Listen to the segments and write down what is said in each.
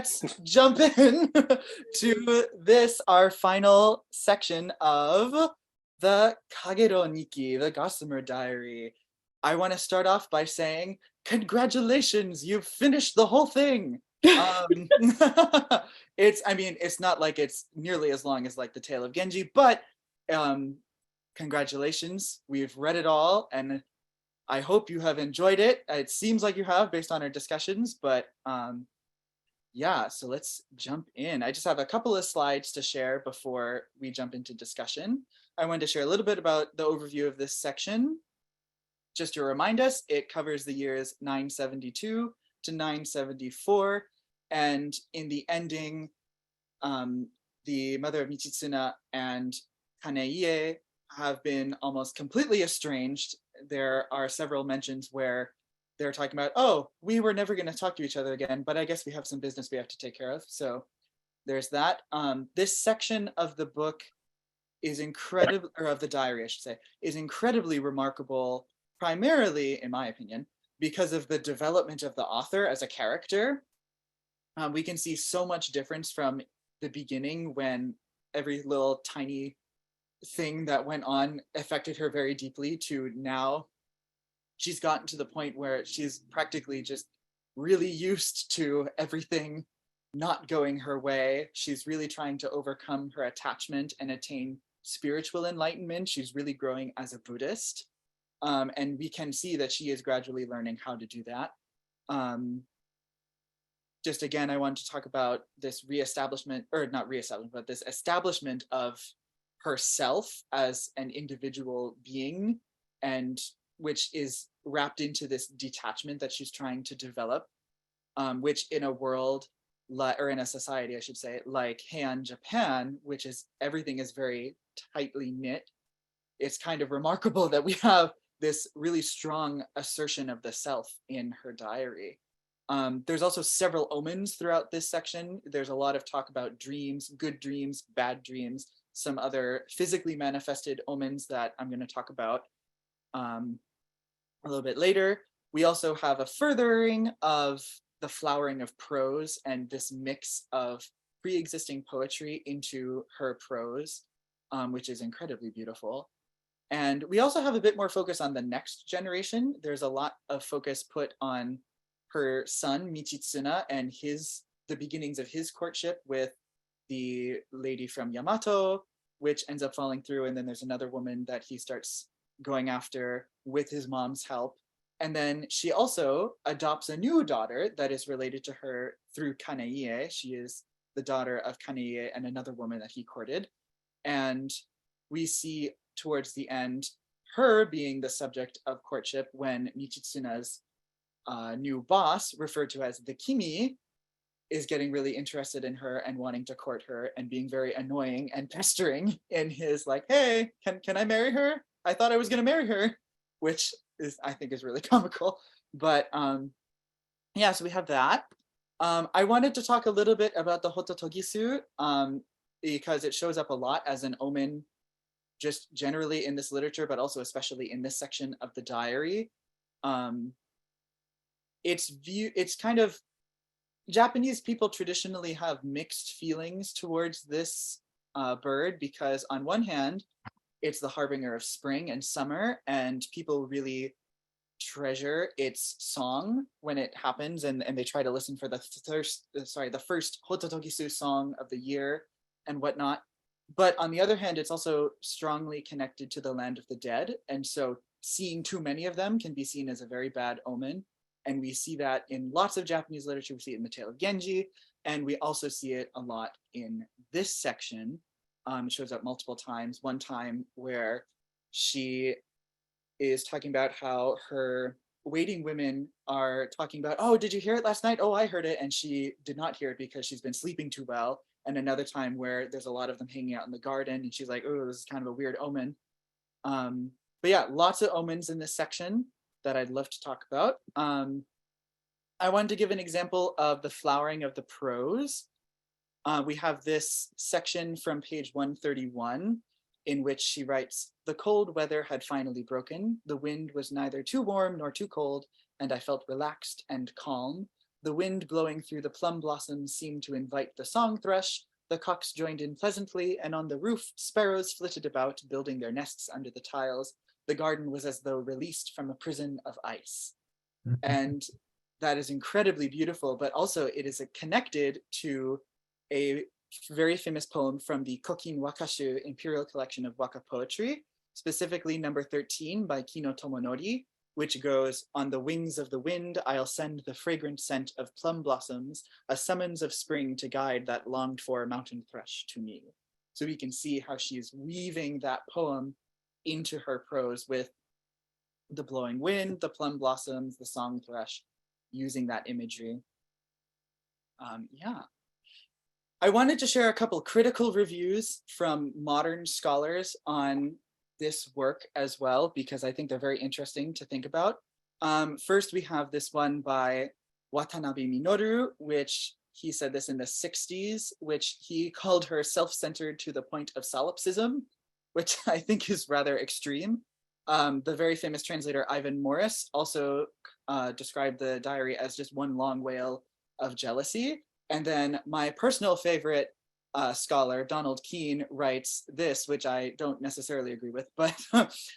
let's jump in to this, our final section of the Kagerō Nikki, the Gossamer Diary. I want to start off by saying, congratulations, you've finished the whole thing. It's not like it's nearly as long as like the Tale of Genji, but congratulations, we've read it all, and I hope you have enjoyed it. It seems like you have based on our discussions, but yeah, so let's jump in. I just have a couple of slides to share before we jump into discussion. I wanted to share a little bit about the overview of this section. Just to remind us, it covers the years 972 to 974, and in the ending, the Mother of Michitsuna and Kanei have been almost completely estranged. There are several mentions where they're talking about, oh, we were never going to talk to each other again, but I guess we have some business we have to take care of. So there's that. This section of the book is incredible, or of the diary, I should say, is incredibly remarkable, primarily, in my opinion, because of the development of the author as a character. We can see so much difference from the beginning when every little tiny thing that went on affected her very deeply to now she's gotten to the point where she's practically just really used to everything not going her way. She's really trying to overcome her attachment and attain spiritual enlightenment. She's really growing as a Buddhist. And we can see that she is gradually learning how to do that. Just again, I want to talk about this reestablishment, or not reestablishment, but this establishment of herself as an individual being, and which is wrapped into this detachment that she's trying to develop, which in a world, or in a society, I should say, like Heian Japan, which is everything is very tightly knit. It's kind of remarkable that we have this really strong assertion of the self in her diary. There's also several omens throughout this section. There's a lot of talk about dreams, good dreams, bad dreams, some other physically manifested omens that I'm going to talk about a little bit later. We also have a furthering of the flowering of prose and this mix of pre-existing poetry into her prose, which is incredibly beautiful. And we also have a bit more focus on the next generation. There's a lot of focus put on her son Michitsuna and the beginnings of his courtship with the lady from Yamato, which ends up falling through. And then there's another woman that he starts going after with his mom's help. And then she also adopts a new daughter that is related to her through Kanei. She is the daughter of Kanei and another woman that he courted. And we see towards the end her being the subject of courtship when Michitsuna's new boss, referred to as the Kimi, is getting really interested in her and wanting to court her and being very annoying and pestering in his like, hey, can I marry her? I thought I was going to marry her, which is, I think, is really comical. But yeah, so we have that. I wanted to talk a little bit about the Hototogisu because it shows up a lot as an omen just generally in this literature, but also especially in this section of the diary. It's kind of, Japanese people traditionally have mixed feelings towards this bird because on one hand, it's the harbinger of spring and summer, and people really treasure its song when it happens, and they try to listen for the first Hototogisu song of the year and whatnot. But on the other hand, it's also strongly connected to the land of the dead, and so seeing too many of them can be seen as a very bad omen. And we see that in lots of Japanese literature. We see it in the Tale of Genji, and we also see it a lot in this section. It shows up multiple times. One time where she is talking about how her waiting women are talking about, oh, did you hear it last night? Oh, I heard it. And she did not hear it because she's been sleeping too well. And another time where there's a lot of them hanging out in the garden and she's like, oh, this is kind of a weird omen. But yeah, lots of omens in this section that I'd love to talk about. I wanted to give an example of the flowering of the prose. We have this section from page 131 in which she writes, the cold weather had finally broken. The wind was neither too warm nor too cold, and I felt relaxed and calm. The wind blowing through the plum blossoms seemed to invite the song thrush. The cocks joined in pleasantly, and on the roof, sparrows flitted about, building their nests under the tiles. The garden was as though released from a prison of ice. And that is incredibly beautiful, but also it is connected to a very famous poem from the Kokin Wakashu Imperial Collection of Waka poetry, specifically number 13 by Kino Tomonori, which goes, "On the wings of the wind, I'll send the fragrant scent of plum blossoms, a summons of spring to guide that longed for mountain thrush to me." So we can see how she is weaving that poem into her prose with the blowing wind, the plum blossoms, the song thrush, using that imagery. Yeah. I wanted to share a couple critical reviews from modern scholars on this work as well, because I think they're very interesting to think about. First, we have this one by Watanabe Minoru, which he said this in the 60s, which he called her self-centered to the point of solipsism, which I think is rather extreme. The very famous translator Ivan Morris also described the diary as just one long wail of jealousy. And then my personal favorite scholar, Donald Keene, writes this, which I don't necessarily agree with, but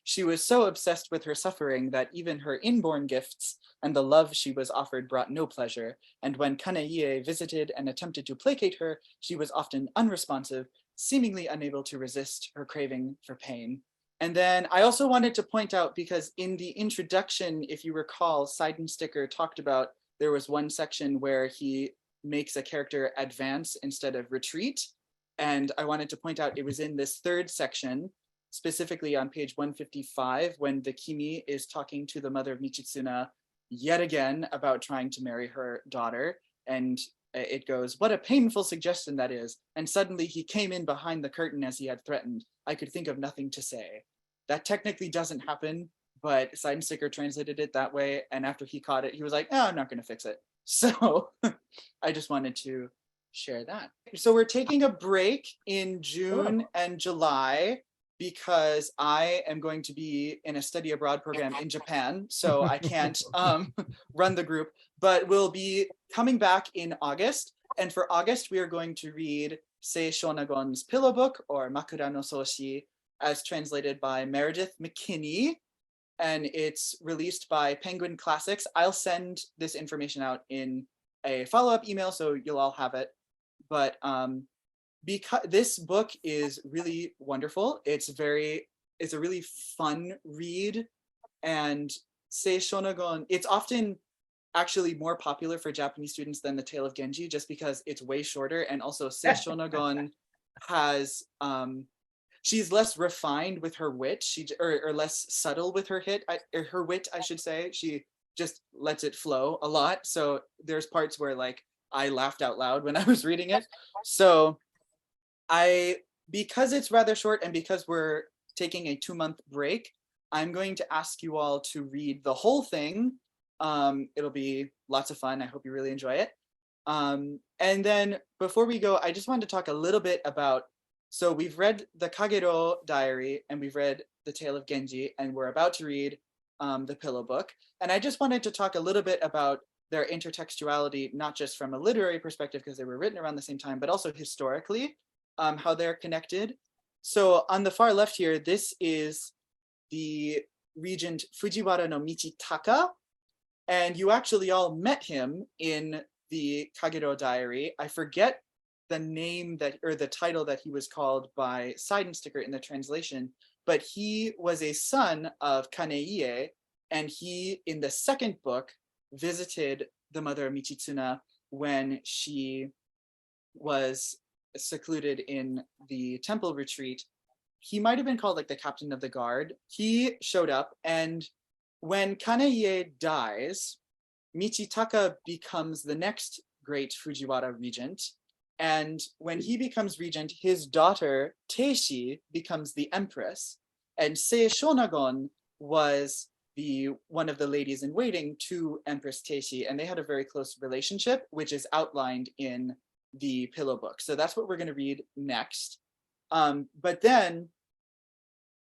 she was so obsessed with her suffering that even her inborn gifts and the love she was offered brought no pleasure. And when Kaneiie visited and attempted to placate her, she was often unresponsive, seemingly unable to resist her craving for pain. And then I also wanted to point out, because in the introduction, if you recall, Seidensticker talked about, there was one section where he makes a character advance instead of retreat. And I wanted to point out it was in this third section, specifically on page 155, when the Kimi is talking to the mother of Michitsuna yet again about trying to marry her daughter. And it goes, "What a painful suggestion that is. And suddenly he came in behind the curtain as he had threatened. I could think of nothing to say." That technically doesn't happen, but Seidensticker translated it that way. And after he caught it, he was like, "Oh, I'm not going to fix it." So I just wanted to share that. So we're taking a break in June and July because I am going to be in a study abroad program in Japan. So I can't run the group, but we'll be coming back in August. And for August, we are going to read Sei Shonagon's Pillow Book, or Makura no Soshi, as translated by Meredith McKinney. And it's released by Penguin Classics. I'll send this information out in a follow-up email, so you'll all have it. But because this book is really wonderful, it's a really fun read. And Sei Shonagon, it's often actually more popular for Japanese students than the Tale of Genji, just because it's way shorter. And also Sei Shonagon has she's less refined with her wit, or less subtle with her wit, I should say. She just lets it flow a lot. So there's parts where like I laughed out loud when I was reading it. So because it's rather short and because we're taking a 2-month break, I'm going to ask you all to read the whole thing. It'll be lots of fun. I hope you really enjoy it. And then before we go, I just wanted to talk a little bit about, so we've read the Kagerō Diary and we've read the Tale of Genji, and we're about to read the Pillow Book. And I just wanted to talk a little bit about their intertextuality, not just from a literary perspective because they were written around the same time, but also historically, how they're connected. So on the far left here, this is the regent Fujiwara no Michitaka, and you actually all met him in the Kagerō Diary. I forget the name or the title that he was called by Seidensticker in the translation, but he was a son of Kaneiie, and he, in the second book, visited the mother of Michitsuna when she was secluded in the temple retreat. He might have been called like the captain of the guard. He showed up, and when Kaneiie dies, Michitaka becomes the next great Fujiwara regent. And when he becomes regent, his daughter Teishi becomes the empress. And Sei Shonagon was one of the ladies in waiting to Empress Teishi, and they had a very close relationship, which is outlined in the Pillow Book. So that's what we're going to read next. But then,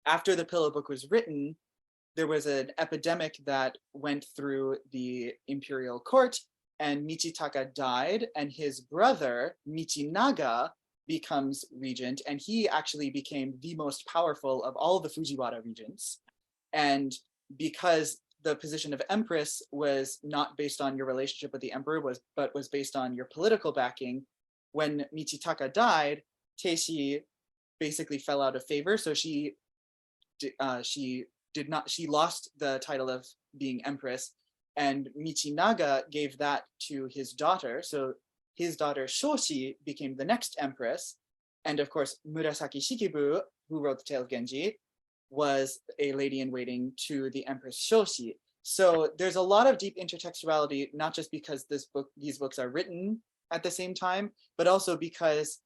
after the Pillow Book was written, there was an epidemic that went through the imperial court, and Michitaka died, and his brother Michinaga becomes regent, and he actually became the most powerful of all the Fujiwara regents. And because the position of empress was not based on your relationship with the emperor, but was based on your political backing, when Michitaka died, Teishi basically fell out of favor. So she lost the title of being empress, and Michinaga gave that to his daughter. So his daughter Shoshi became the next empress. And of course, Murasaki Shikibu, who wrote the Tale of Genji, was a lady in waiting to the Empress Shoshi. So there's a lot of deep intertextuality, not just because these books are written at the same time, but also because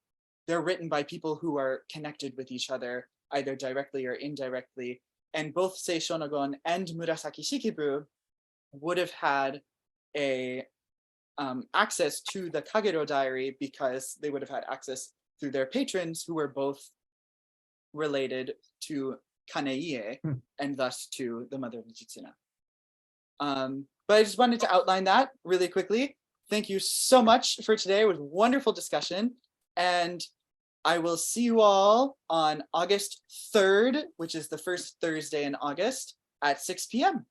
they're written by people who are connected with each other, either directly or indirectly. And both Sei Shonagon and Murasaki Shikibu would have had access to the Kagerō Diary because they would have had access through their patrons, who were both related to Kaneiie and thus to the Mother of Michitsuna. But I just wanted to outline that really quickly. Thank you so much for today. It was a wonderful discussion. And I will see you all on August 3rd, which is the first Thursday in August at 6 p.m.